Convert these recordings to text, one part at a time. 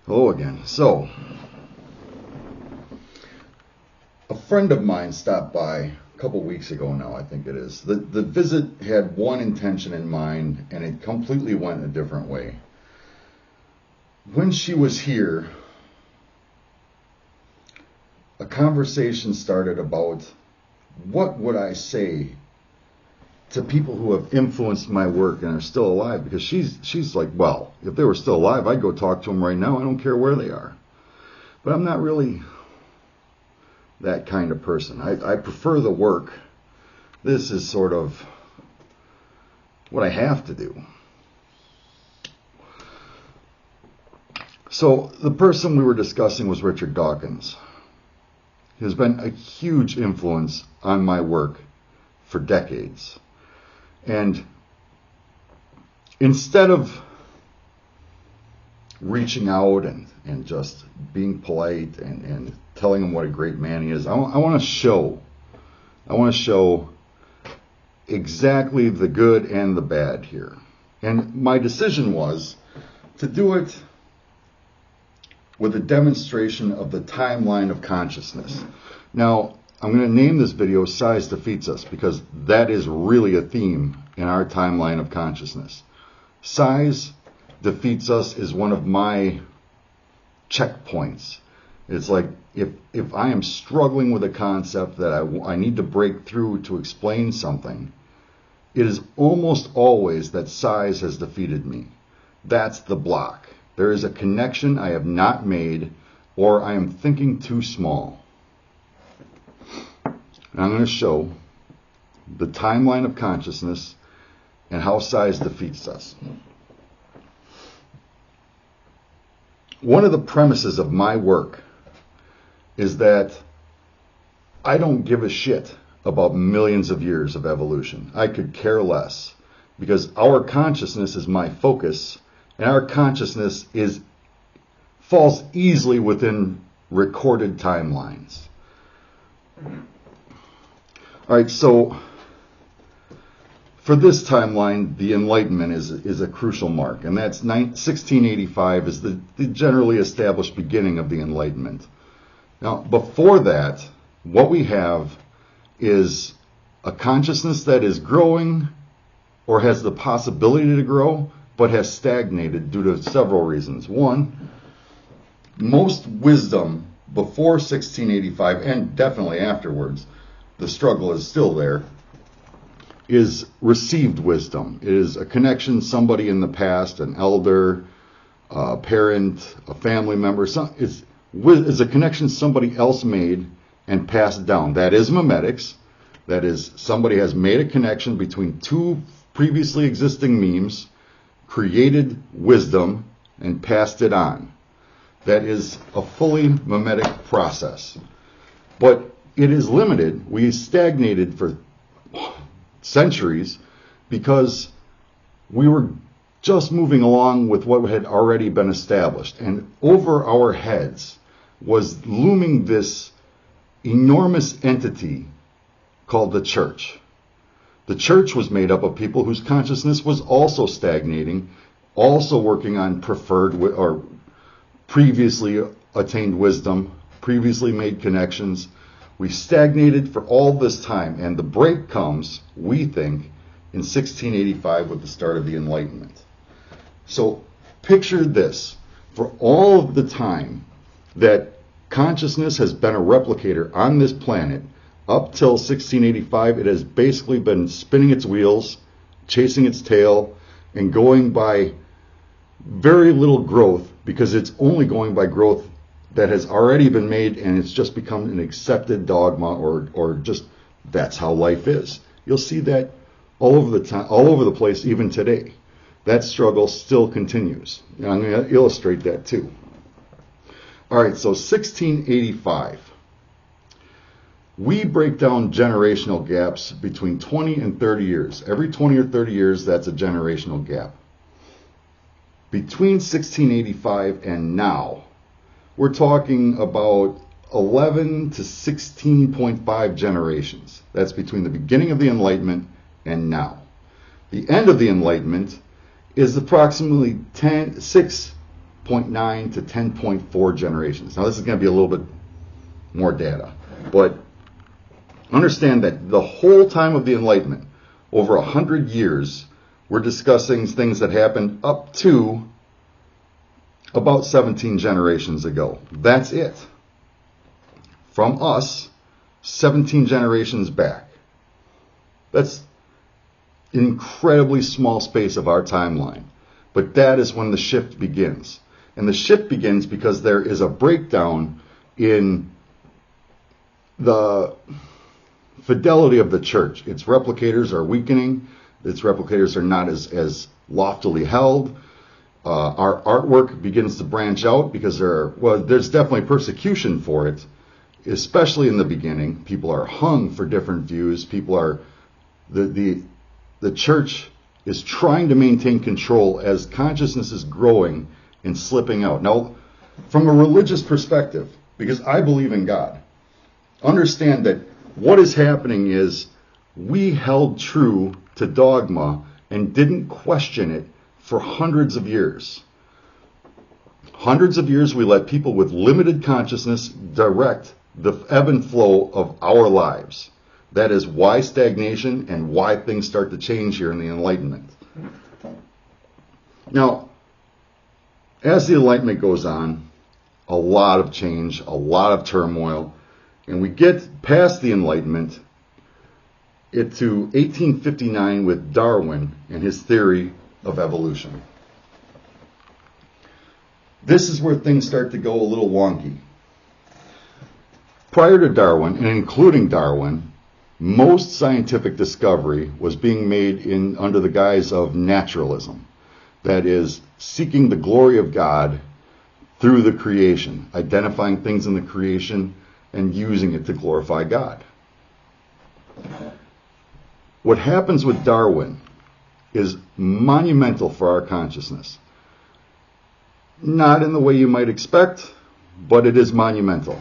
Hello again. So, a friend of mine stopped by a couple weeks ago now, I think it is. The visit had one intention in mind, and it completely went a different way. When she was here, a conversation started about what would I say to people who have influenced my work and are still alive, because she's like, well, if they were still alive, I'd go talk to them right now. I don't care where they are. But I'm not really that kind of person. I prefer the work. This is sort of what I have to do. So the person we were discussing was Richard Dawkins. He has been a huge influence on my work for decades. And instead of reaching out and just being polite and telling him what a great man he is, I want to show exactly the good and the bad here. And my decision was to do it with a demonstration of the timeline of consciousness. Now, I'm going to name this video Size Defeats Us, because that is really a theme in our timeline of consciousness. Size defeats us is one of my checkpoints. It's like if I am struggling with a concept that I need to break through to explain something, it is almost always that size has defeated me. That's the block. There is a connection I have not made, or I am thinking too small. And I'm going to show the timeline of consciousness and how size defeats us. One of the premises of my work is that I don't give a shit about millions of years of evolution. I could care less, because our consciousness is my focus, and our consciousness falls easily within recorded timelines. All right, so for this timeline, the Enlightenment is a crucial mark, and that's 1685 is the generally established beginning of the Enlightenment. Now, before that, what we have is a consciousness that is growing or has the possibility to grow, but has stagnated due to several reasons. One, most wisdom before 1685, and definitely afterwards, the struggle is still there, is received wisdom. It is a connection, somebody in the past, an elder, a parent, a family member. It's a connection somebody else made and passed down. That is memetics. That is, somebody has made a connection between two previously existing memes, created wisdom, and passed it on. That is a fully memetic process. But it is limited. We stagnated for centuries because we were just moving along with what had already been established. And over our heads was looming this enormous entity called the church. The church was made up of people whose consciousness was also stagnating, also working on preferred or previously attained wisdom, previously made connections. We stagnated for all this time, and the break comes, we think, in 1685 with the start of the Enlightenment. So picture this. For all of the time that consciousness has been a replicator on this planet, up till 1685, it has basically been spinning its wheels, chasing its tail, and going by very little growth, because it's only going by growth that has already been made, and it's just become an accepted dogma, or just that's how life is. You'll see that all over the time, all over the place, even today. That struggle still continues. And I'm going to illustrate that too. All right, so 1685. We break down generational gaps between 20 and 30 years. Every 20 or 30 years, that's a generational gap. Between 1685 and now, we're talking about 11 to 16.5 generations. That's between the beginning of the Enlightenment and now. The end of the Enlightenment is approximately 6 10.9 to 10.4 generations. Now this is going to be a little bit more data, but understand that the whole time of the Enlightenment, over 100 years, we're discussing things that happened up to about 17 generations ago. That's it. From us, 17 generations back. That's an incredibly small space of our timeline. But that is when the shift begins. And the shift begins because there is a breakdown in the fidelity of the church. Its replicators are weakening. Its replicators are not as loftily held. Our artwork begins to branch out because there's definitely persecution for it, especially in the beginning. People are hung for different views. The church is trying to maintain control as consciousness is growing and slipping out. Now, from a religious perspective, because I believe in God, understand that what is happening is we held true to dogma and didn't question it for hundreds of years. Hundreds of years we let people with limited consciousness direct the ebb and flow of our lives. That is why stagnation and why things start to change here in the Enlightenment. Now, as the Enlightenment goes on, a lot of change, a lot of turmoil, and we get past the Enlightenment to 1859 with Darwin and his theory of evolution. This is where things start to go a little wonky. Prior to Darwin, and including Darwin, most scientific discovery was being made under the guise of naturalism. That is, seeking the glory of God through the creation, identifying things in the creation and using it to glorify God. What happens with Darwin is monumental for our consciousness. Not in the way you might expect, but it is monumental.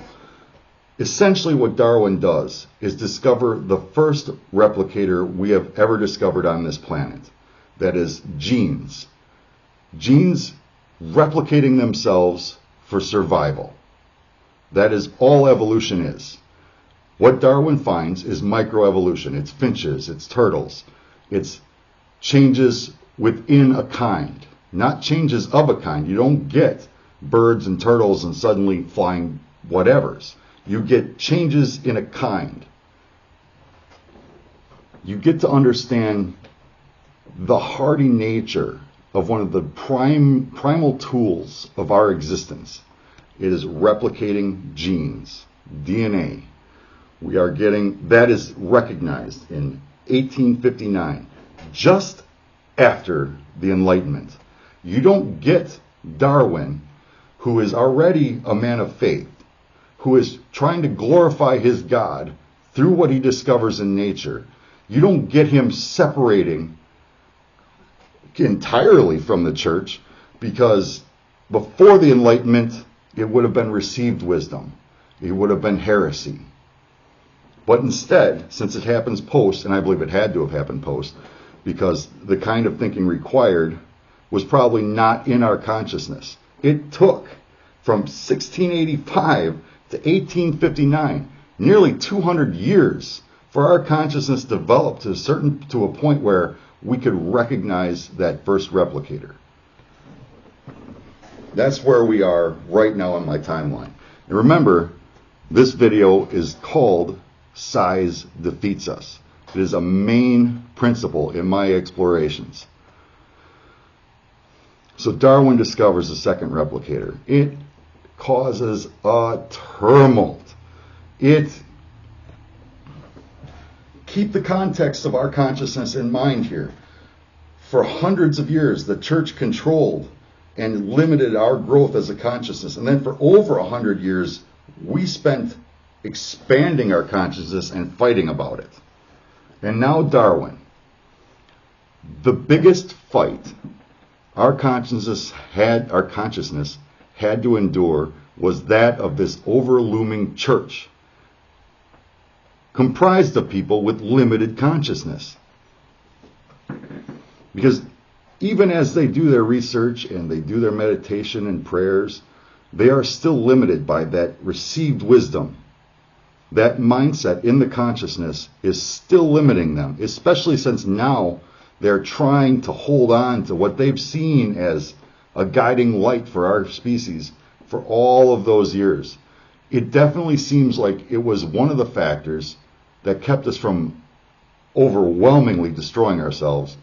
Essentially what Darwin does is discover the first replicator we have ever discovered on this planet. That is genes. Genes replicating themselves for survival. That is all evolution is. What Darwin finds is microevolution. It's finches, it's turtles, it's changes within a kind, not changes of a kind. You don't get birds and turtles and suddenly flying whatevers. You get changes in a kind. You get to understand the hardy nature of one of the primal tools of our existence. It is replicating genes, DNA. We are getting, that is recognized in 1859, just after the Enlightenment. You don't get Darwin, who is already a man of faith, who is trying to glorify his God through what he discovers in nature. You don't get him separating entirely from the church, because before the Enlightenment, it would have been received wisdom. It would have been heresy. But instead, since it happens post, and I believe it had to have happened post, because the kind of thinking required was probably not in our consciousness. It took from 1685 to 1859, nearly 200 years, for our consciousness developed to a point where we could recognize that first replicator. That's where we are right now on my timeline. And remember, this video is called Size Defeats Us. It is a main principle in my explorations. So Darwin discovers a second replicator. It causes a tumult. Keep the context of our consciousness in mind here. For hundreds of years, the church controlled and limited our growth as a consciousness. And then for over 100 years, we spent expanding our consciousness and fighting about it. And now Darwin. The biggest fight our consciousness had to endure was that of this overlooming church, comprised of people with limited consciousness. Because even as they do their research and they do their meditation and prayers, they are still limited by that received wisdom. That mindset in the consciousness is still limiting them, especially since now they're trying to hold on to what they've seen as a guiding light for our species for all of those years. It definitely seems like it was one of the factors that kept us from overwhelmingly destroying ourselves.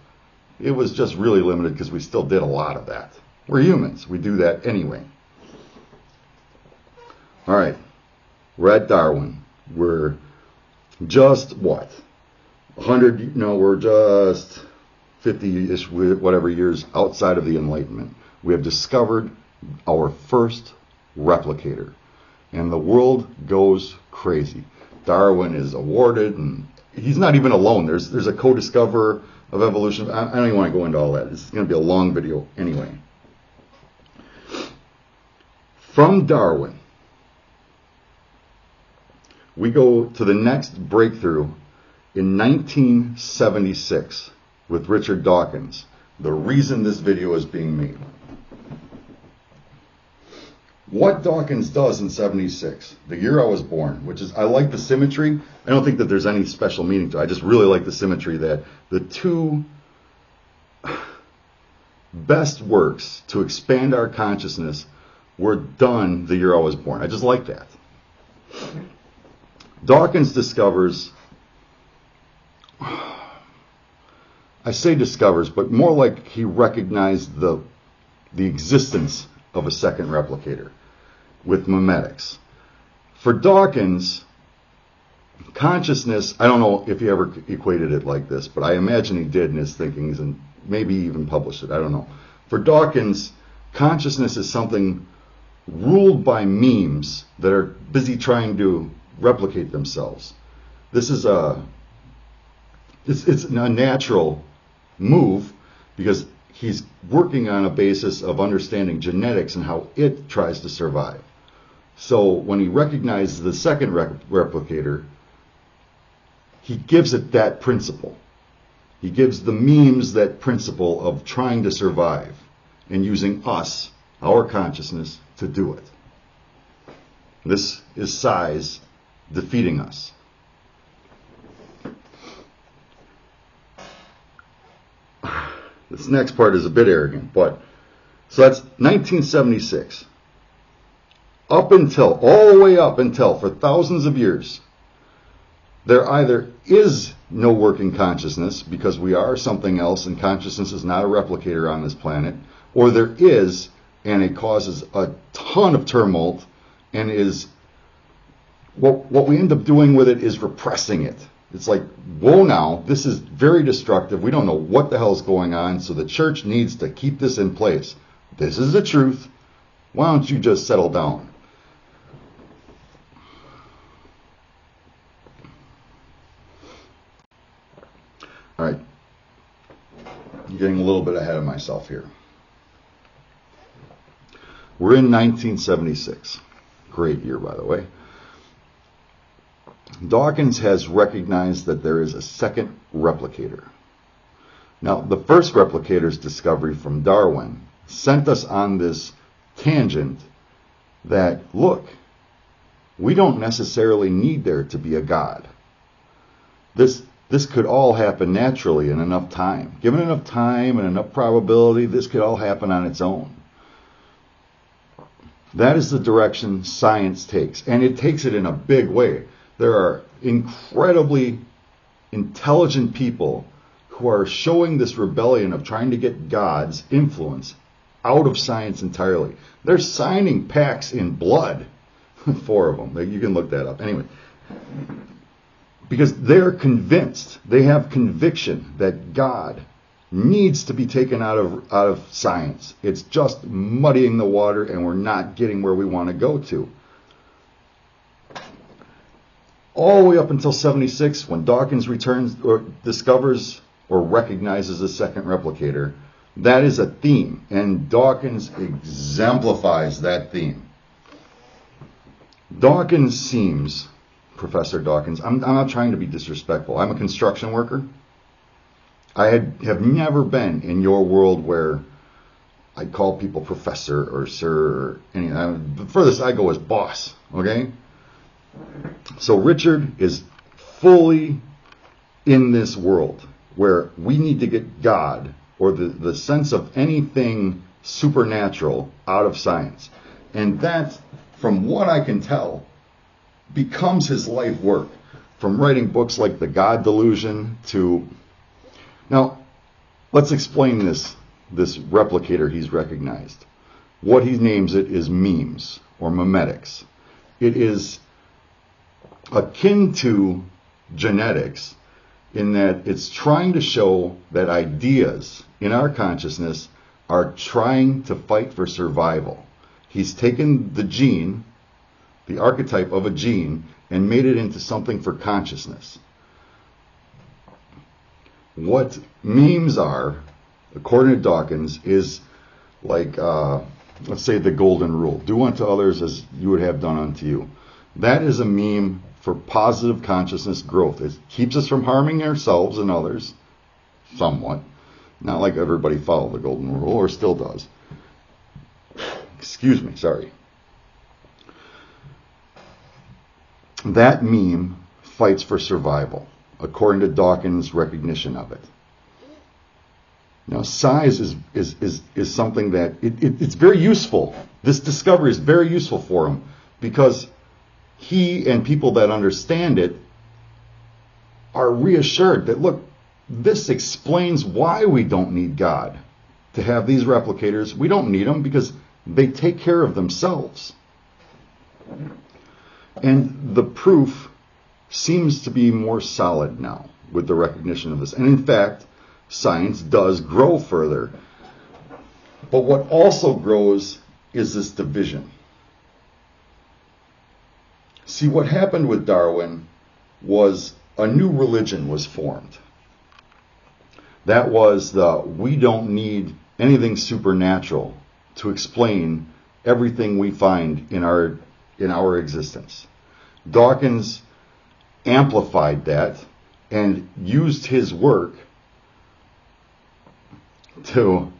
It was just really limited because we still did a lot of that. We're humans. We do that anyway. All right. We're at Darwin. We're just, what? 100, no, we're just 50-ish, whatever years outside of the Enlightenment. We have discovered our first replicator. And the world goes crazy. Darwin is awarded, and he's not even alone. There's a co-discoverer of evolution. I don't even want to go into all that. This is going to be a long video anyway. From Darwin, we go to the next breakthrough in 1976 with Richard Dawkins. The reason this video is being made. What Dawkins does in 76, the year I was born, which is, I like the symmetry. I don't think that there's any special meaning to it. I just really like the symmetry that the two best works to expand our consciousness were done the year I was born. I just like that. Dawkins discovers, I say discovers, but more like he recognized the existence of a second replicator with memetics. For Dawkins, consciousness, I don't know if he ever equated it like this, but I imagine he did in his thinkings and maybe even published it. I don't know. For Dawkins, consciousness is something ruled by memes that are busy trying to replicate themselves. This is it's a natural move because he's working on a basis of understanding genetics and how it tries to survive. So when he recognizes the second replicator, he gives it that principle. He gives the memes that principle of trying to survive and using us, our consciousness, to do it. This is size defeating us. This next part is a bit arrogant, but so that's 1976. Up until, all the way up until, for thousands of years, there either is no working consciousness because we are something else and consciousness is not a replicator on this planet, or there is and it causes a ton of tumult and is, what we end up doing with it is repressing it. It's like, whoa now, this is very destructive. We don't know what the hell is going on, so the church needs to keep this in place. This is the truth. Why don't you just settle down? All right. I'm getting a little bit ahead of myself here. We're in 1976. Great year, by the way. Dawkins has recognized that there is a second replicator. Now, the first replicator's discovery from Darwin sent us on this tangent that, look, we don't necessarily need there to be a God. This could all happen naturally in enough time. Given enough time and enough probability, this could all happen on its own. That is the direction science takes, and it takes it in a big way. There are incredibly intelligent people who are showing this rebellion of trying to get God's influence out of science entirely. They're signing pacts in blood, 4 of them. You can look that up. Anyway, because they're convinced, they have conviction that God needs to be taken out of science. It's just muddying the water and we're not getting where we want to go to. All the way up until 76, when Dawkins returns or discovers or recognizes a second replicator, that is a theme, and Dawkins exemplifies that theme. Dawkins seems, Professor Dawkins, I'm not trying to be disrespectful. I'm a construction worker. have never been in your world where I call people professor or sir or anything. The furthest I go is boss, okay? So Richard is fully in this world where we need to get God or the sense of anything supernatural out of science. And that, from what I can tell, becomes his life work. From writing books like The God Delusion to... Now, let's explain this replicator he's recognized. What he names it is memes or memetics. It is akin to genetics in that it's trying to show that ideas in our consciousness are trying to fight for survival. He's taken the gene, the archetype of a gene, and made it into something for consciousness. What memes are, according to Dawkins, is like, let's say the golden rule. Do unto others as you would have done unto you. That is a meme for positive consciousness growth. It keeps us from harming ourselves and others, somewhat. Not like everybody followed the golden rule, or still does. Excuse me, sorry. That meme fights for survival, according to Dawkins' recognition of it. Now, size is something that it's very useful. This discovery is very useful for him because he and people that understand it are reassured that, look, this explains why we don't need God to have these replicators. We don't need them because they take care of themselves. And the proof seems to be more solid now with the recognition of this. And in fact, science does grow further. But what also grows is this division. See, what happened with Darwin was a new religion was formed. That was we don't need anything supernatural to explain everything we find in our existence. Dawkins amplified that and used his work to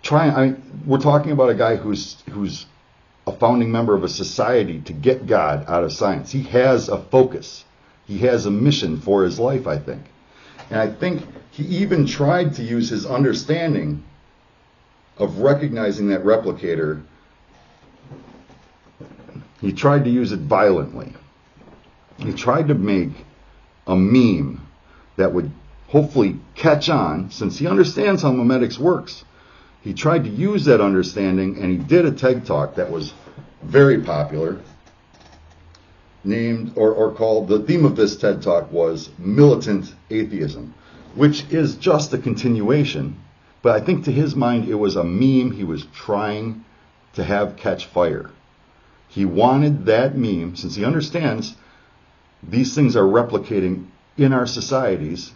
try. We're talking about a guy who's a founding member of a society to get God out of science. He has a focus. He has a mission for his life, I think. And I think he even tried to use his understanding of recognizing that replicator. He tried to use it violently. He tried to make a meme that would hopefully catch on, since he understands how memetics works. He tried to use that understanding, and he did a TED Talk that was very popular, named or called, the theme of this TED Talk was Militant Atheism, which is just a continuation, but I think to his mind it was a meme he was trying to have catch fire. He wanted that meme, since he understands these things are replicating in our societies,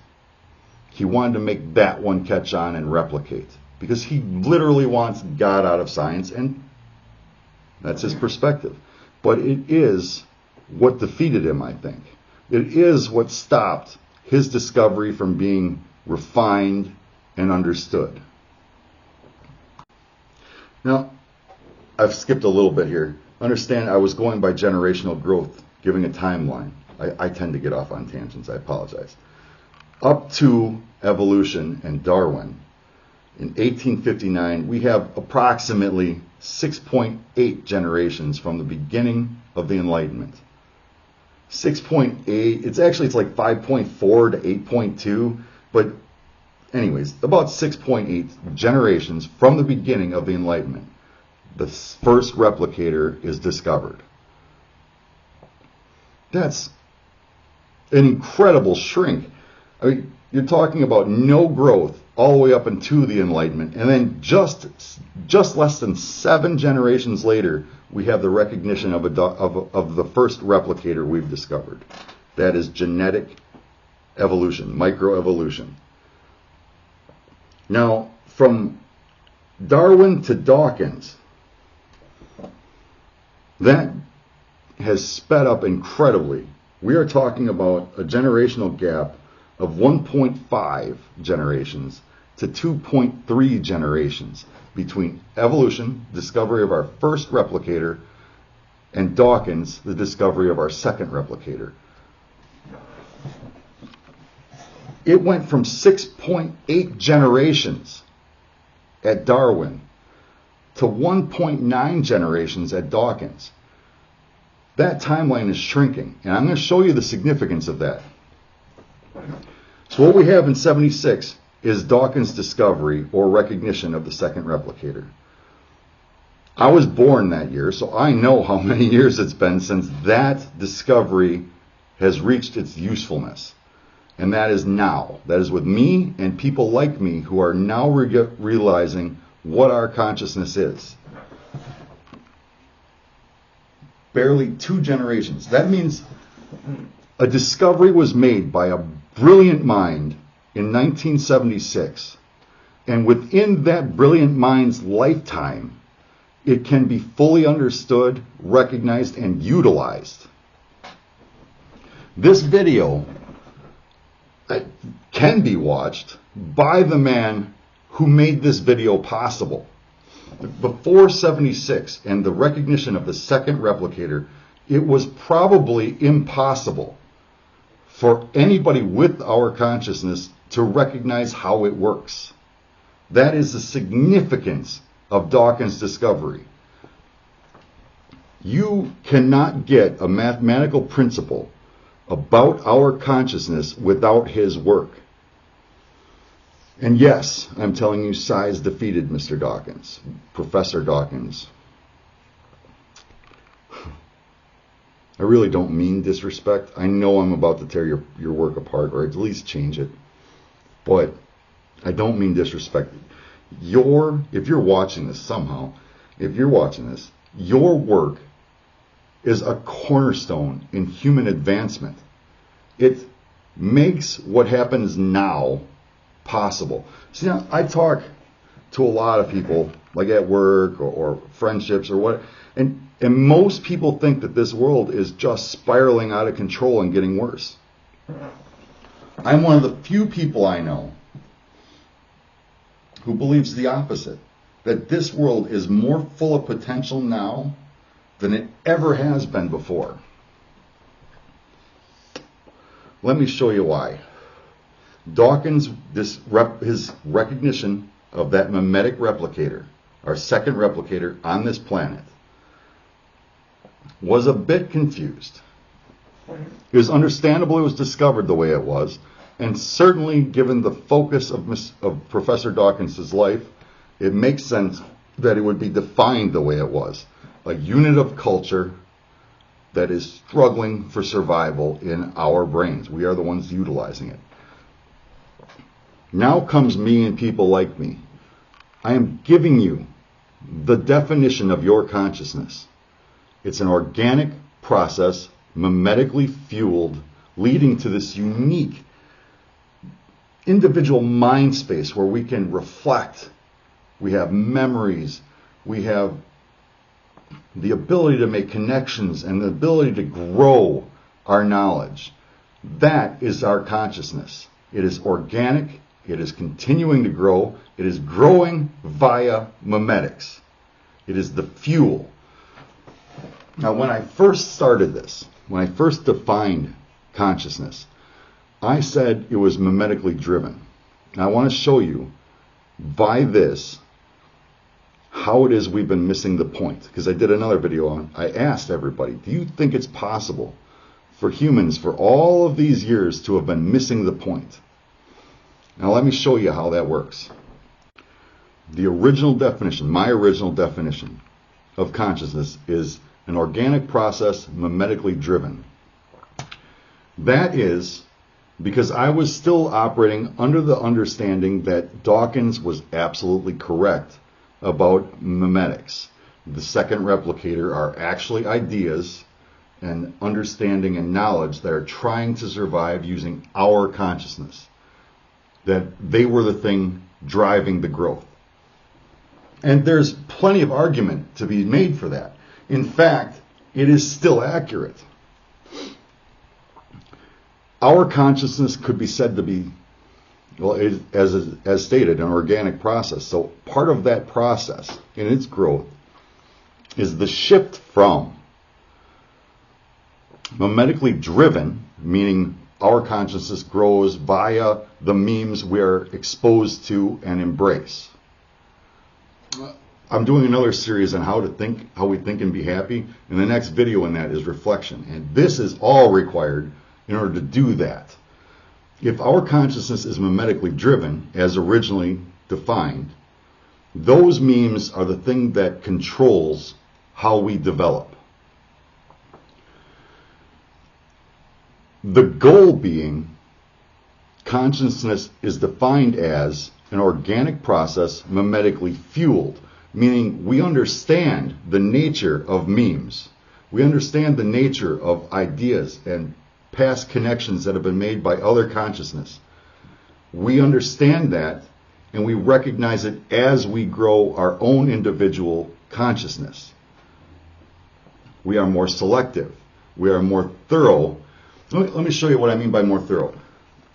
he wanted to make that one catch on and replicate. Because he literally wants God out of science, and that's his perspective. But it is what defeated him, I think. It is what stopped his discovery from being refined and understood. Now, I've skipped a little bit here. Understand, I was going by generational growth, giving a timeline. I tend to get off on tangents, I apologize. Up to evolution and Darwin, in 1859, we have approximately 6.8 generations from the beginning of the Enlightenment. 6.8, it's like 5.4 to 8.2, but anyways, about 6.8 generations from the beginning of the Enlightenment, the first replicator is discovered. That's an incredible shrink. I mean, you're talking about no growth all the way up into the Enlightenment, and then just less than 7 generations later, we have the recognition of the first replicator we've discovered. That is genetic evolution, microevolution. Now, from Darwin to Dawkins, that has sped up incredibly. We are talking about a generational gap of 1.5 generations to 2.3 generations between evolution, discovery of our first replicator, and Dawkins, the discovery of our second replicator. It went from 6.8 generations at Darwin to 1.9 generations at Dawkins. That timeline is shrinking, and I'm going to show you the significance of that. So what we have in 76 is Dawkins' discovery or recognition of the second replicator. I was born that year, so I know how many years it's been since that discovery has reached its usefulness. And that is now. That is with me and people like me who are now realizing what our consciousness is. Barely 2 generations. That means a discovery was made by a brilliant mind in 1976. And within that brilliant mind's lifetime, it can be fully understood, recognized, and utilized. This video can be watched by the man who made this video possible. Before 76 and the recognition of the second replicator, it was probably impossible for anybody with our consciousness to recognize how it works. That is the significance of Dawkins' discovery. You cannot get a mathematical principle about our consciousness without his work. And yes, I'm telling you, size defeated Mr. Dawkins, Professor Dawkins. I really don't mean disrespect. I know I'm about to tear your work apart, or at least change it. But I don't mean disrespect. If you're watching this somehow, if you're watching this, your work is a cornerstone in human advancement. It makes what happens now possible. See, now, I talk to a lot of people, like at work or friendships or what, and most people think that this world is just spiraling out of control and getting worse. I'm one of the few people I know who believes the opposite, that this world is more full of potential now than it ever has been before. Let me show you why. Dawkins, his recognition of that mimetic replicator, our second replicator on this planet, was a bit confused. It was understandable it was discovered the way it was, and certainly given the focus of Professor Dawkins' life, it makes sense that it would be defined the way it was. A unit of culture that is struggling for survival in our brains. We are the ones utilizing it. Now comes me and people like me. I am giving you the definition of your consciousness. It's an organic process, mimetically fueled, leading to this unique individual mind space where we can reflect. We have memories. We have the ability to make connections and the ability to grow our knowledge. That is our consciousness. It is organic. It is continuing to grow. It is growing via mimetics. It is the fuel. Now, when I first started this, when I first defined consciousness, I said it was mimetically driven. And I want to show you by this how it is we've been missing the point. Because I did another video on, I asked everybody, do you think it's possible for humans for all of these years to have been missing the point? Now let me show you how that works. The original definition, my original definition of consciousness is an organic process mimetically driven. That is because I was still operating under the understanding that Dawkins was absolutely correct about mimetics. The second replicator are actually ideas and understanding and knowledge that are trying to survive using our consciousness. That they were the thing driving the growth. And there's plenty of argument to be made for that. In fact, it is still accurate. Our consciousness could be said to be, well, as stated, an organic process. So part of that process in its growth is the shift from mimetically driven, meaning our consciousness grows via the memes we are exposed to and embrace. I'm doing another series on how we think and be happy, and the next video in that is reflection. And this is all required in order to do that. If our consciousness is mimetically driven, as originally defined, those memes are the thing that controls how we develop. The goal being, consciousness is defined as an organic process mimetically fueled, meaning we understand the nature of memes. We understand the nature of ideas and past connections that have been made by other consciousness. We understand that, and we recognize it as we grow our own individual consciousness. We are more selective. We are more thorough. Let me show you what I mean by more thorough.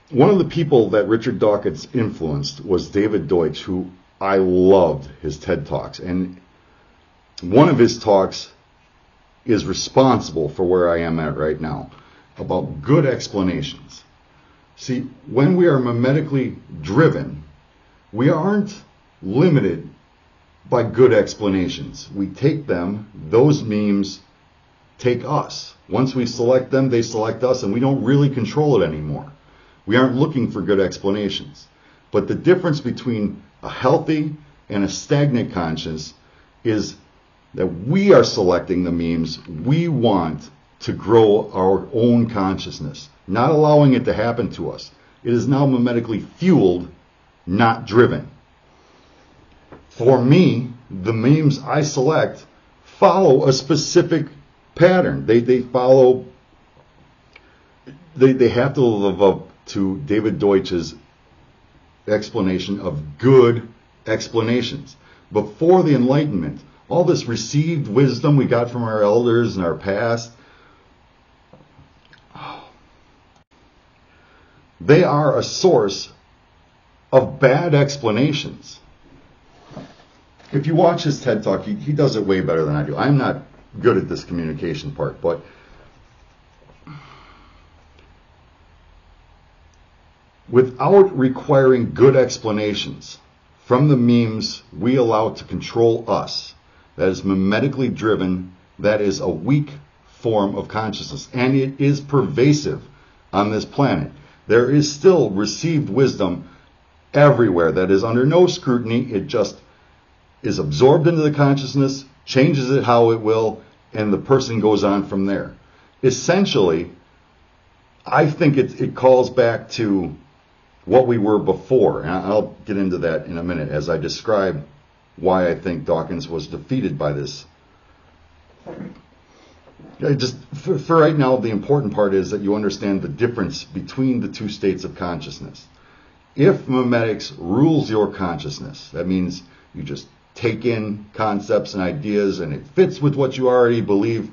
One of the people that Richard Dawkins influenced was David Deutsch, who I loved his TED Talks. And one of his talks is responsible for where I am at right now, about good explanations. See, when we are mimetically driven, we aren't limited by good explanations. We take them, those memes take us. Once we select them, they select us, and we don't really control it anymore. We aren't looking for good explanations. But the difference between a healthy and a stagnant conscience is that we are selecting the memes we want to grow our own consciousness, not allowing it to happen to us. It is now mimetically fueled, not driven. For me, the memes I select follow a specific pattern. They follow, they have to live up to David Deutsch's explanation of good explanations. Before the Enlightenment, all this received wisdom we got from our elders in our past, they are a source of bad explanations. If you watch his TED Talk, he does it way better than I do. I'm not good at this communication part, but without requiring good explanations from the memes we allow to control us, that is mimetically driven, that is a weak form of consciousness, and it is pervasive on this planet. There is still received wisdom everywhere that is under no scrutiny. It just is absorbed into the consciousness, changes it how it will, and the person goes on from there. Essentially, I think it calls back to what we were before, and I'll get into that in a minute as I describe why I think Dawkins was defeated by this. Just for right now, the important part is that you understand the difference between the two states of consciousness. If memetics rules your consciousness, that means you just take in concepts and ideas and it fits with what you already believe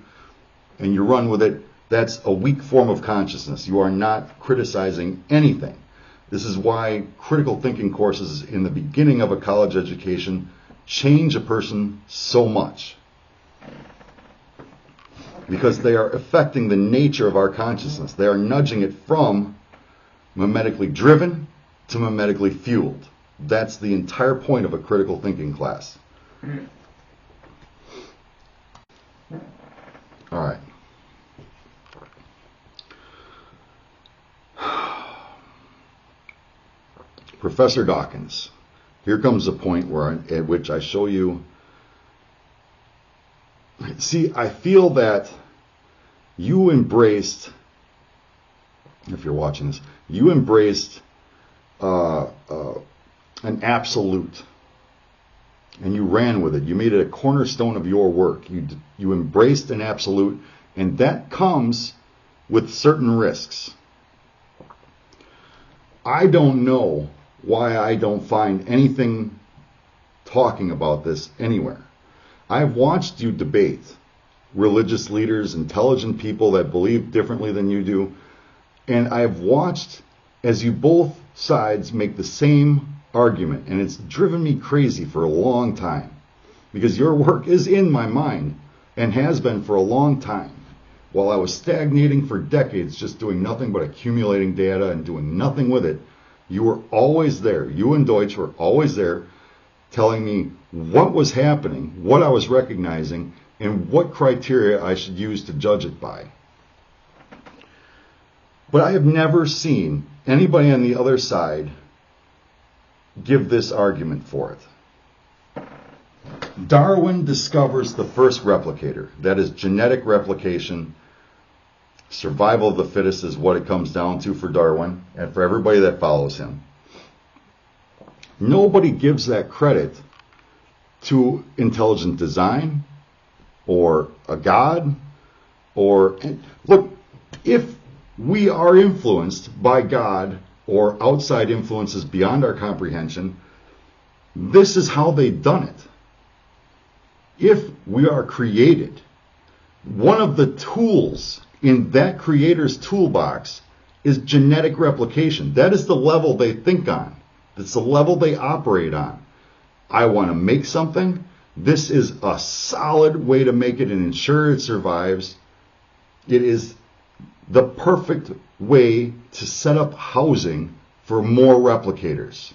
and you run with it, that's a weak form of consciousness. You are not criticizing anything. This is why critical thinking courses in the beginning of a college education change a person so much, because they are affecting the nature of our consciousness. They are nudging it from mimetically driven to mimetically fueled. That's the entire point of a critical thinking class. All right. Professor Dawkins. Here comes a point at which I show you. See, I feel that you embraced, if you're watching this, you embraced an absolute, and you ran with it. You made it a cornerstone of your work. You embraced an absolute, and that comes with certain risks. I don't know why I don't find anything talking about this anywhere. I've watched you debate religious leaders, intelligent people that believe differently than you do. And I've watched as you both sides make the same argument, and it's driven me crazy for a long time, because your work is in my mind and has been for a long time. While I was stagnating for decades, just doing nothing but accumulating data and doing nothing with it, you were always there. You and Deutsch were always there telling me what was happening, what I was recognizing, and what criteria I should use to judge it by. But I have never seen anybody on the other side give this argument for it. Darwin discovers the first replicator. That is genetic replication. Survival of the fittest is what it comes down to for Darwin and for everybody that follows him. Nobody gives that credit to intelligent design or a God or... Look, if we are influenced by God or outside influences beyond our comprehension, this is how they've done it. If we are created, one of the tools in that creator's toolbox is genetic replication. That is the level they think on. That's the level they operate on. I want to make something. This is a solid way to make it and ensure it survives. It is the perfect way to set up housing for more replicators.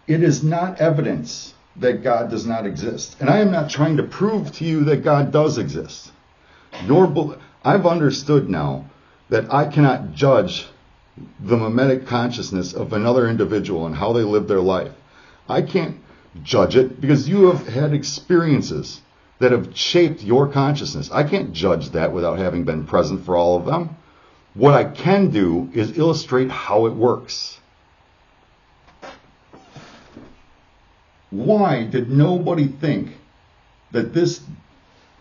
It is not evidence that God does not exist. And I am not trying to prove to you that God does exist. I've understood now that I cannot judge the mimetic consciousness of another individual and how they live their life. I can't judge it because you have had experiences that have shaped your consciousness. I can't judge that without having been present for all of them. What I can do is illustrate how it works. Why did nobody think that this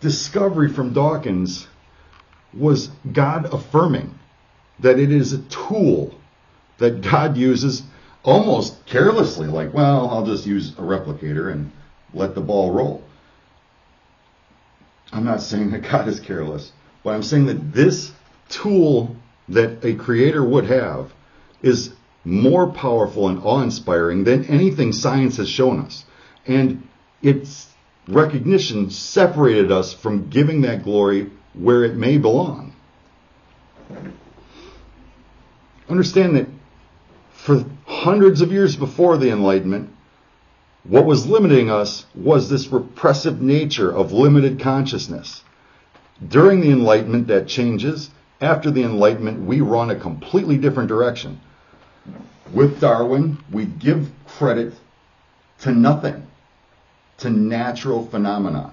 discovery from Dawkins was God affirming? That it is a tool that God uses almost carelessly, like, well, I'll just use a replicator and let the ball roll. I'm not saying that God is careless, but I'm saying that this tool that a creator would have is more powerful and awe-inspiring than anything science has shown us. And its recognition separated us from giving that glory where it may belong. Understand that for hundreds of years before the Enlightenment, what was limiting us was this repressive nature of limited consciousness. During the Enlightenment, that changes. After the Enlightenment, we run a completely different direction. With Darwin, we give credit to nothing, to natural phenomena.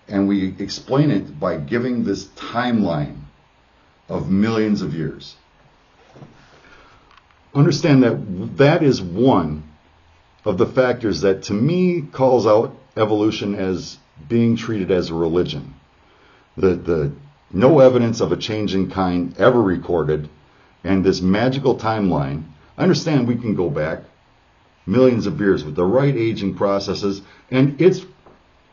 And we explain it by giving this timeline of millions of years. Understand that that is one of the factors that to me calls out evolution as being treated as a religion. The no evidence of a changing kind ever recorded, and this magical timeline. I understand we can go back millions of years with the right aging processes, and it's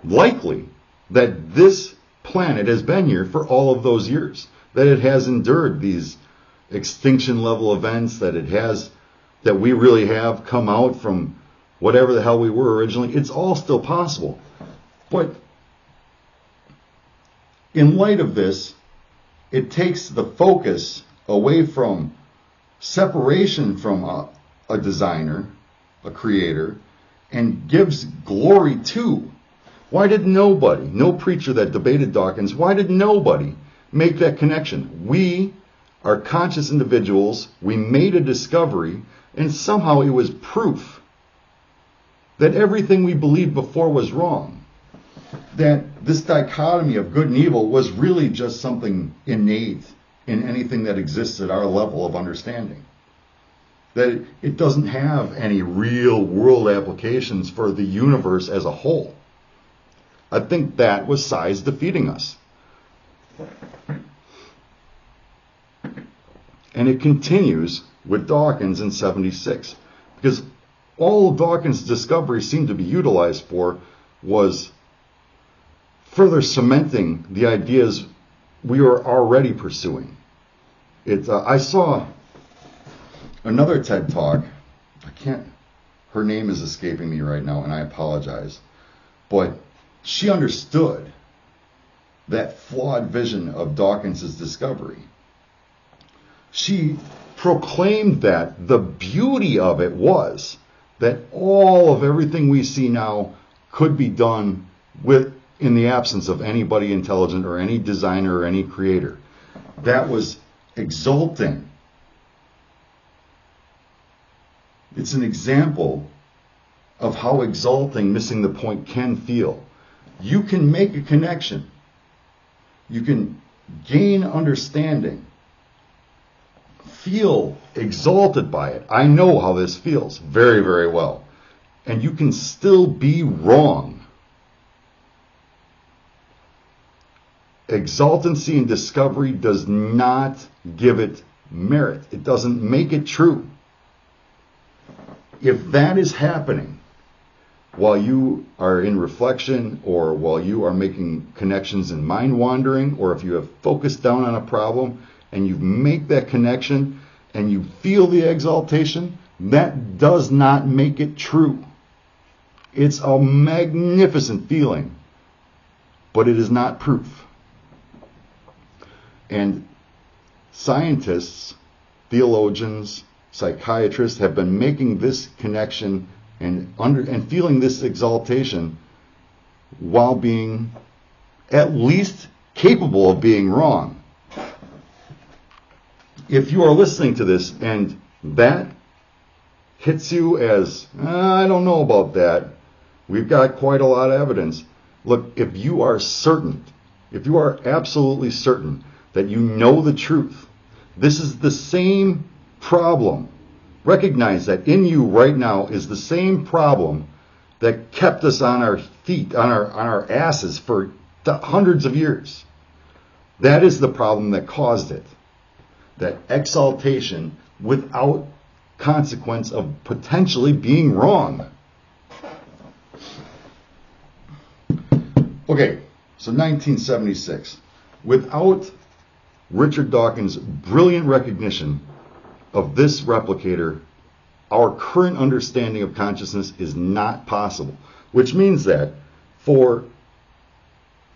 likely that this planet has been here for all of those years, that it has endured these extinction level events, that we really have come out from whatever the hell we were originally. It's all still possible. But in light of this, it takes the focus away from separation from a designer, a creator, and gives glory to. Why did nobody, no preacher that debated Dawkins, why did nobody make that connection? We are conscious individuals, we made a discovery, and somehow it was proof that everything we believed before was wrong. That this dichotomy of good and evil was really just something innate in anything that exists at our level of understanding. That it doesn't have any real world applications for the universe as a whole. I think that was size defeating us. And it continues with Dawkins in 76. Because all Dawkins' discovery seemed to be utilized for was further cementing the ideas we are already pursuing. I saw another TED Talk. Her name is escaping me right now, and I apologize. But she understood that flawed vision of Dawkins's discovery. She proclaimed that the beauty of it was that all of everything we see now could be done in the absence of anybody intelligent or any designer or any creator. That was exalting. It's an example of how exalting missing the point can feel. You can make a connection. You can gain understanding. Feel exalted by it. I know how this feels very, very well. And you can still be wrong. Exaltancy in discovery does not give it merit. It doesn't make it true. If that is happening while you are in reflection, or while you are making connections in mind wandering, or if you have focused down on a problem and you make that connection and you feel the exaltation, that does not make it true. It's a magnificent feeling, but it is not proof. And scientists, theologians, psychiatrists have been making this connection and feeling this exaltation while being at least capable of being wrong. If you are listening to this and that hits you as, I don't know about that, we've got quite a lot of evidence. Look, if you are certain, if you are absolutely certain that you know the truth, this is the same problem. Recognize that in you right now is the same problem that kept us on our feet, on our asses for hundreds of years. That is the problem that caused it. That exaltation without consequence of potentially being wrong. Okay, so 1976. Without Richard Dawkins' brilliant recognition of this replicator, our current understanding of consciousness is not possible. Which means that for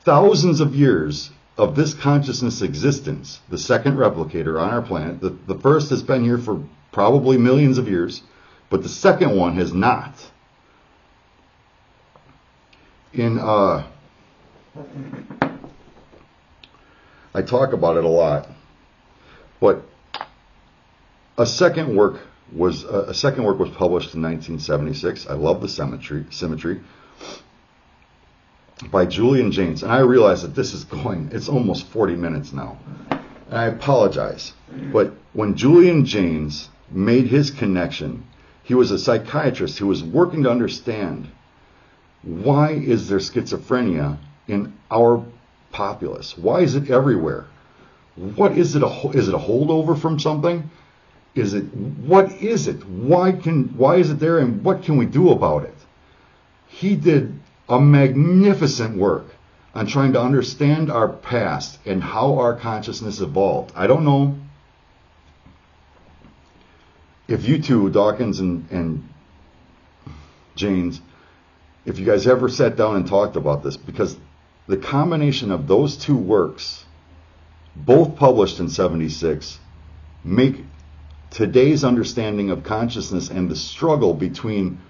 thousands of years of this consciousness existence, the second replicator on our planet, the first has been here for probably millions of years, but the second one has not. I talk about it a lot, but a second work was published in 1976. I love the symmetry by Julian Jaynes, and I realize that it's almost 40 minutes now, and I apologize. But when Julian Jaynes made his connection, he was a psychiatrist who was working to understand why is there schizophrenia in our populace? Why is it everywhere? What is it? Is it a holdover from something? What is it? Why is it there, and what can we do about it? He did a magnificent work on trying to understand our past and how our consciousness evolved. I don't know if you two, Dawkins and Jaynes, if you guys ever sat down and talked about this, because the combination of those two works, both published in 76, make today's understanding of consciousness and the struggle between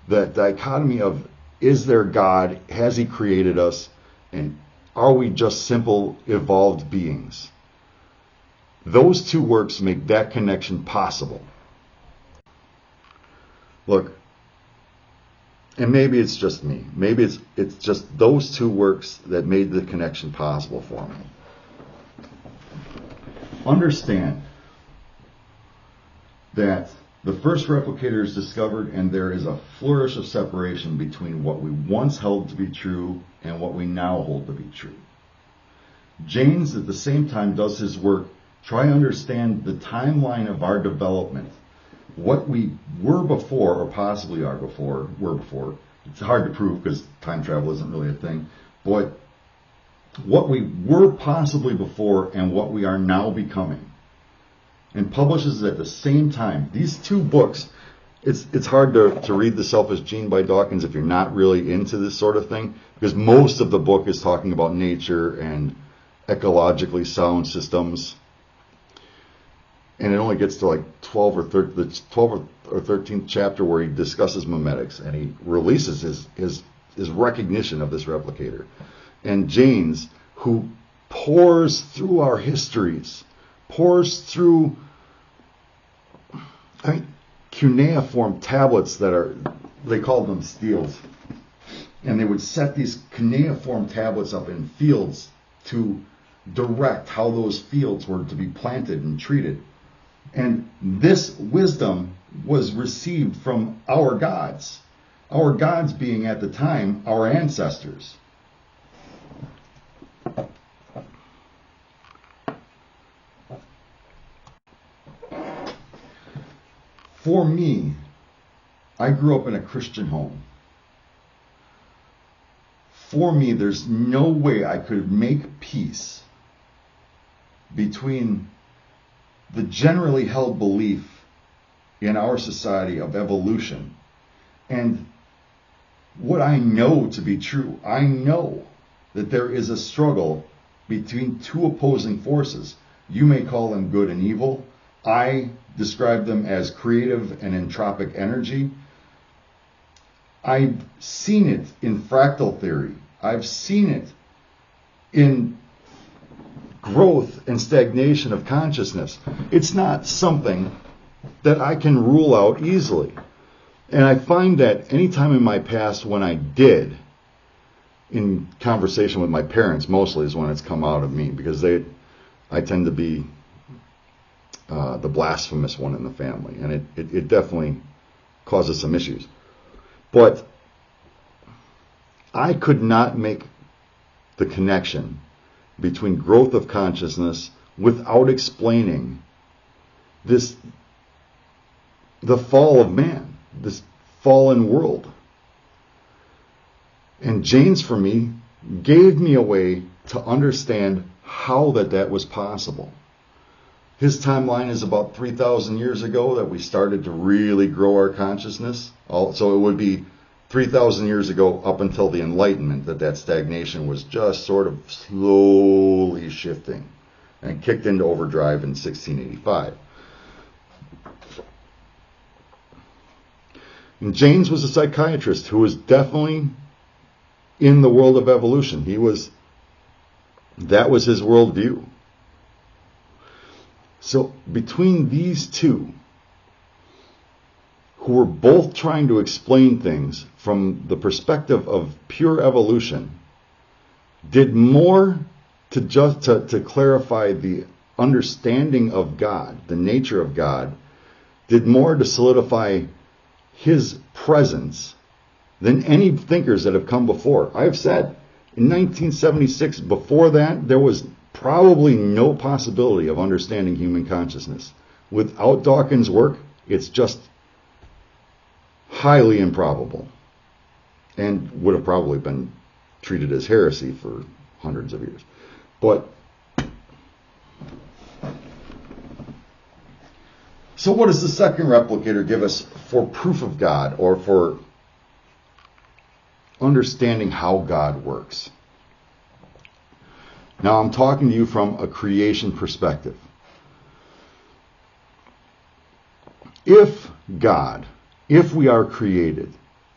the dichotomy of, is there God, has he created us, and are we just simple evolved beings? Those two works make that connection possible. Look, and maybe it's just me. Maybe it's just those two works that made the connection possible for me. Understand that the first replicator is discovered, and there is a flourish of separation between what we once held to be true and what we now hold to be true. Jaynes, at the same time, does his work try to understand the timeline of our development. What we were before, or possibly were before. It's hard to prove because time travel isn't really a thing. but what we were possibly before and what we are now becoming. And publishes at the same time. These two books, it's hard to read The Selfish Gene by Dawkins if you're not really into this sort of thing, because most of the book is talking about nature and ecologically sound systems. And it only gets to like 12 or 13th chapter where he discusses memetics and he releases his recognition of this replicator. And Jaynes, who pours through our histories, pours through cuneiform tablets they called them steels. And they would set these cuneiform tablets up in fields to direct how those fields were to be planted and treated. And this wisdom was received from our gods being at the time our ancestors. For me, I grew up in a Christian home. For me, there's no way I could make peace between the generally held belief in our society of evolution and what I know to be true. I know that there is a struggle between two opposing forces. You may call them good and evil. I describe them as creative and entropic energy. I've seen it in fractal theory. I've seen it in growth and stagnation of consciousness. It's not something that I can rule out easily. And I find that anytime in my past when I did, in conversation with my parents mostly is when it's come out of me, because I tend to be the blasphemous one in the family, and it definitely causes some issues. But I could not make the connection between growth of consciousness without explaining the fall of man, this fallen world. And Jaynes, for me, gave me a way to understand how that was possible. His timeline is about 3,000 years ago that we started to really grow our consciousness. So it would be 3,000 years ago up until the Enlightenment that stagnation was just sort of slowly shifting, and it kicked into overdrive in 1685. And Jaynes was a psychiatrist who was definitely in the world of evolution. That was his worldview. So between these two, who were both trying to explain things from the perspective of pure evolution, did more to clarify the understanding of God, the nature of God, did more to solidify his presence than any thinkers that have come before. I've said, in 1976, before that, there was probably no possibility of understanding human consciousness. Without Dawkins' work, it's just highly improbable, and would have probably been treated as heresy for hundreds of years. But so what does the second replicator give us for proof of God, or for understanding how God works? Now I'm talking to you from a creation perspective. If we are created,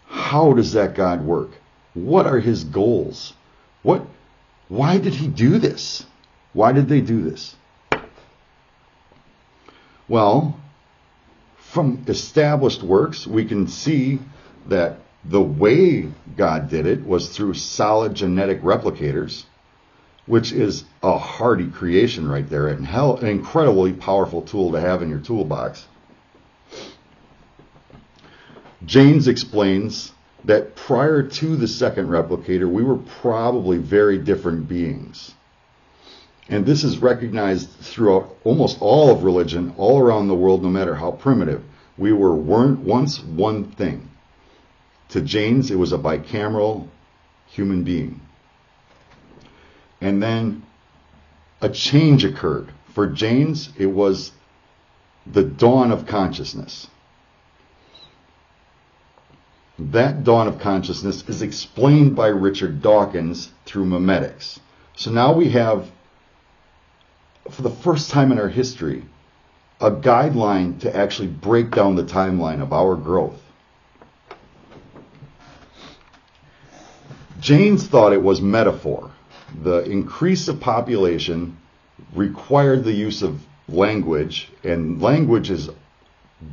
how does that God work? What are his goals? Why did he do this? Why did they do this? Well, from established works, we can see that the way God did it was through solid genetic replicators, which is a hardy creation right there, and an incredibly powerful tool to have in your toolbox. Jaynes explains that prior to the second replicator, we were probably very different beings. And this is recognized throughout almost all of religion, all around the world, no matter how primitive. We weren't once one thing. To Jaynes, it was a bicameral human being. and then a change occurred. For Janes, it was the dawn of consciousness. That dawn of consciousness is explained by Richard Dawkins through memetics. So now we have, for the first time in our history, a guideline to actually break down the timeline of our growth. Janes thought it was metaphor. The increase of population required the use of language, and language is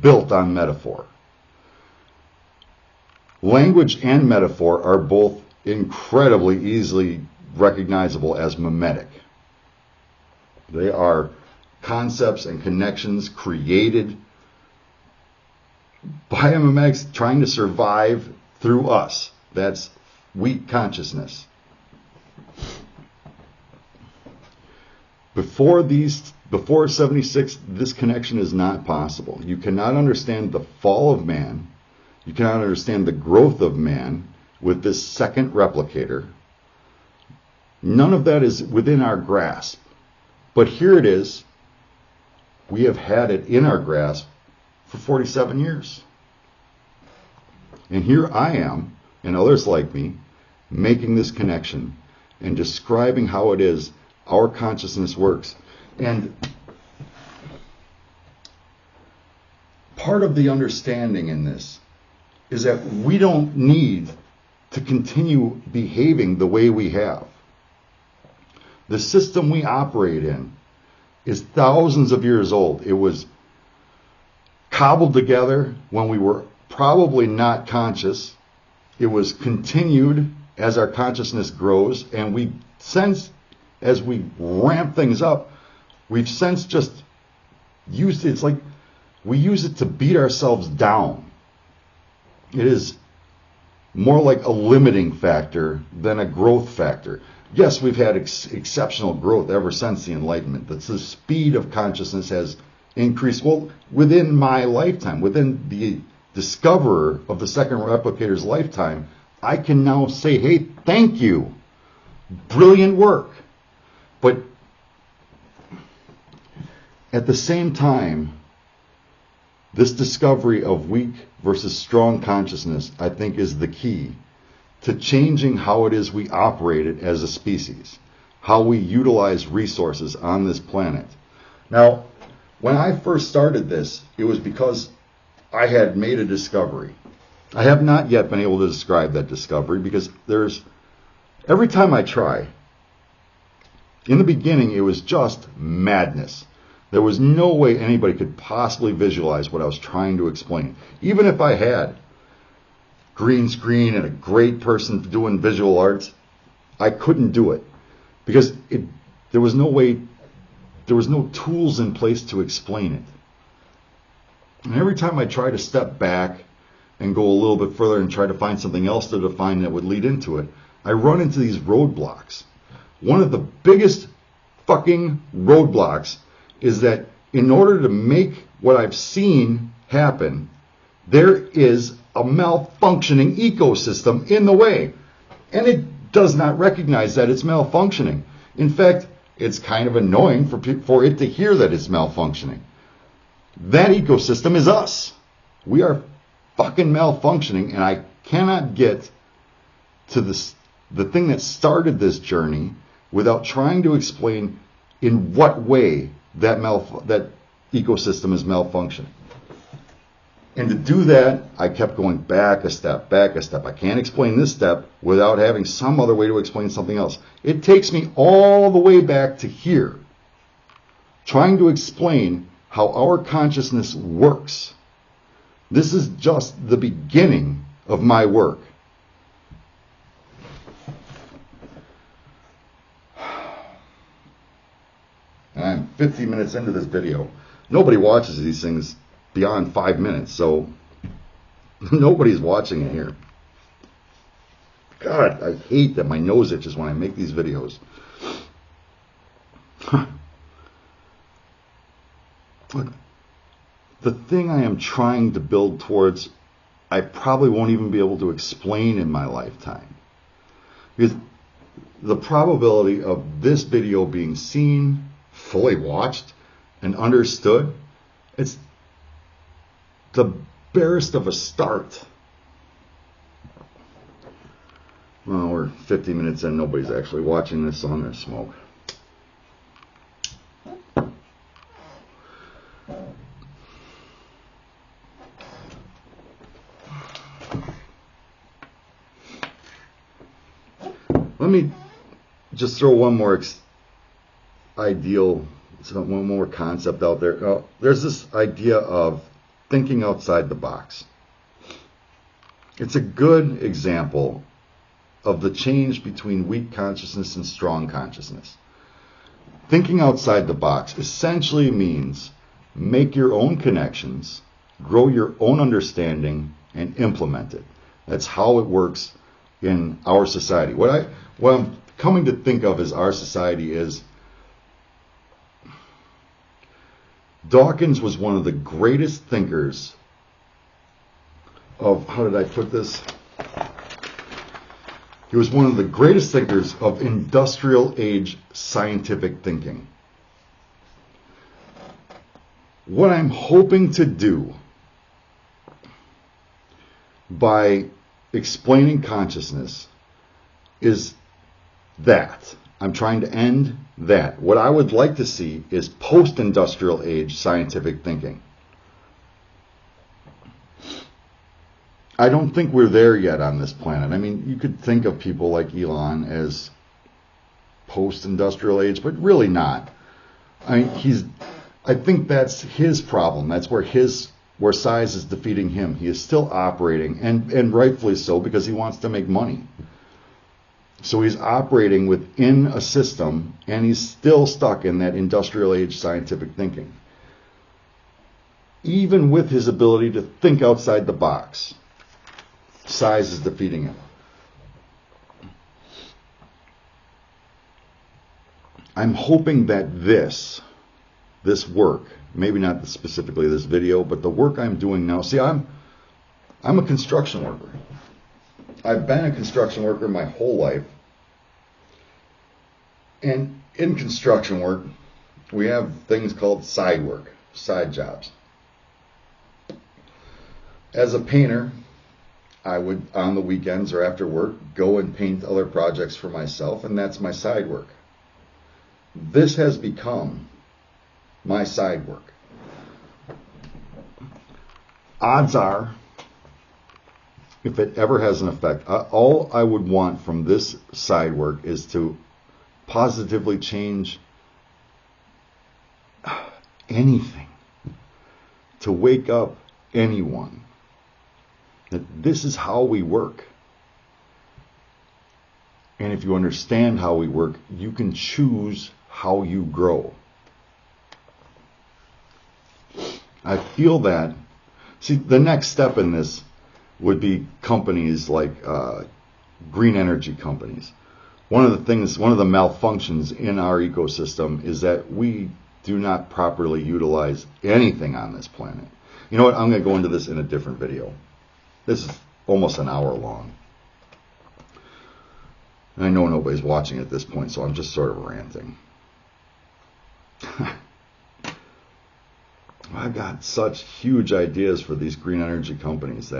built on metaphor. Language and metaphor are both incredibly easily recognizable as memetic. They are concepts and connections created by a memetics trying to survive through us. That's weak consciousness. Before 76, this connection is not possible. You cannot understand the fall of man. You cannot understand the growth of man with this second replicator. None of that is within our grasp. But here it is. We have had it in our grasp for 47 years. And here I am, and others like me, making this connection and describing how it is our consciousness works. And part of the understanding in this is that we don't need to continue behaving the way we have. The system we operate in is thousands of years old. It was cobbled together when we were probably not conscious. It was continued as our consciousness grows, and we sense as we ramp things up, we've since just used it. It's like we use it to beat ourselves down. It is more like a limiting factor than a growth factor. Yes, we've had exceptional growth ever since the Enlightenment. The speed of consciousness has increased. Well, within my lifetime, within the discoverer of the second replicator's lifetime, I can now say, hey, thank you. Brilliant work. But at the same time, this discovery of weak versus strong consciousness, I think, is the key to changing how it is we operate it as a species, how we utilize resources on this planet. Now, when I first started this, it was because I had made a discovery. I have not yet been able to describe that discovery because every time I try, in the beginning, it was just madness. There was no way anybody could possibly visualize what I was trying to explain. Even if I had green screen and a great person doing visual arts, I couldn't do it because there was no way, there was no tools in place to explain it. And every time I try to step back and go a little bit further and try to find something else to define that would lead into it, I run into these roadblocks. One of the biggest fucking roadblocks is that in order to make what I've seen happen, there is a malfunctioning ecosystem in the way. And it does not recognize that it's malfunctioning. In fact, it's kind of annoying for it to hear that it's malfunctioning. That ecosystem is us. We are fucking malfunctioning, and I cannot get to the thing that started this journey without trying to explain in what way that ecosystem is malfunctioning. And to do that, I kept going back a step. I can't explain this step without having some other way to explain something else. It takes me all the way back to here, trying to explain how our consciousness works. This is just the beginning of my work. And I'm 50 minutes into this video. Nobody watches these things beyond 5 minutes, so nobody's watching it here. God, I hate that my nose itches when I make these videos. Look, the thing I am trying to build towards, I probably won't even be able to explain in my lifetime. Because the probability of this video being seen, fully watched, and understood, it's the barest of a start. Well, we're 50 minutes in, nobody's actually watching this, so I'm going to smoke. Let me just throw one more one more concept out there. There's this idea of thinking outside the box. It's a good example of the change between weak consciousness and strong consciousness. Thinking outside the box essentially means make your own connections, grow your own understanding, and implement it. That's how it works in our society. What I'm coming to think of as our society is Dawkins was one of the greatest thinkers of, how did I put this? He was one of the greatest thinkers of industrial age scientific thinking. What I'm hoping to do by explaining consciousness is that. I'm trying to end that. What I would like to see is post-industrial age scientific thinking. I don't think we're there yet on this planet. I mean, you could think of people like Elon as post-industrial age, but really not. I think that's his problem. That's where size is defeating him. He is still operating, and rightfully so, because he wants to make money. So he's operating within a system, and he's still stuck in that industrial age scientific thinking. Even with his ability to think outside the box, size is defeating him. I'm hoping that this work, maybe not specifically this video, but the work I'm doing now. See, I'm a construction worker. I've been a construction worker my whole life. And in construction work, we have things called side work, side jobs. As a painter, I would, on the weekends or after work, go and paint other projects for myself, and that's my side work. This has become my side work. Odds are, if it ever has an effect, all I would want from this side work is to positively change anything, to wake up anyone, that this is how we work. And if you understand how we work, you can choose how you grow. I feel that. See, the next step in this would be companies like green energy companies. One of the malfunctions in our ecosystem is that we do not properly utilize anything on this planet. You know what? I'm going to go into this in a different video. This is almost an hour long. And I know nobody's watching at this point, so I'm just sort of ranting. I've got such huge ideas for these green energy companies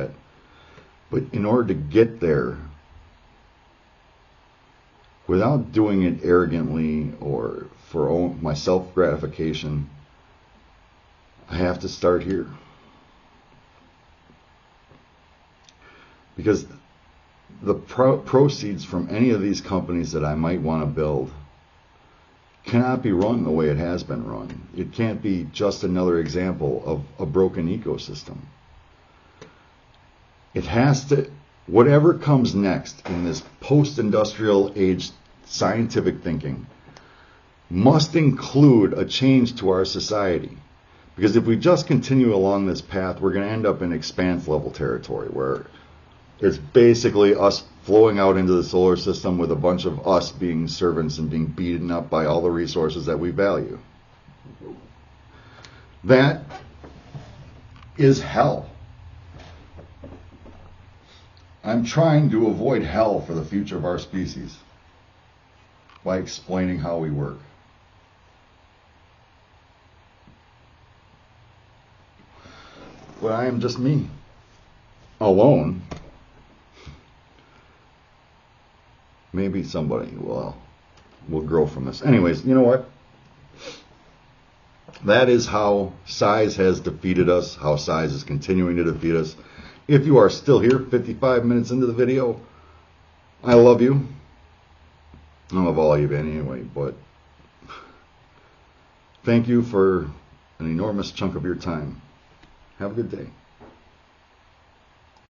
but in order to get there, without doing it arrogantly or for my self-gratification, I have to start here. Because the proceeds from any of these companies that I might want to build cannot be run the way it has been run. It can't be just another example of a broken ecosystem. It has to, whatever comes next in this post-industrial age scientific thinking must include a change to our society. Because if we just continue along this path, we're going to end up in expanse level territory where it's basically us flowing out into the solar system with a bunch of us being servants and being beaten up by all the resources that we value. That is hell. I'm trying to avoid hell for the future of our species. by explaining how we work. But I am just me, alone. Maybe somebody will grow from this. Anyways, you know what? That is how size has defeated us, how size is continuing to defeat us. If you are still here 55 minutes into the video, I love you. I love all of you anyway, but thank you for an enormous chunk of your time. Have a good day.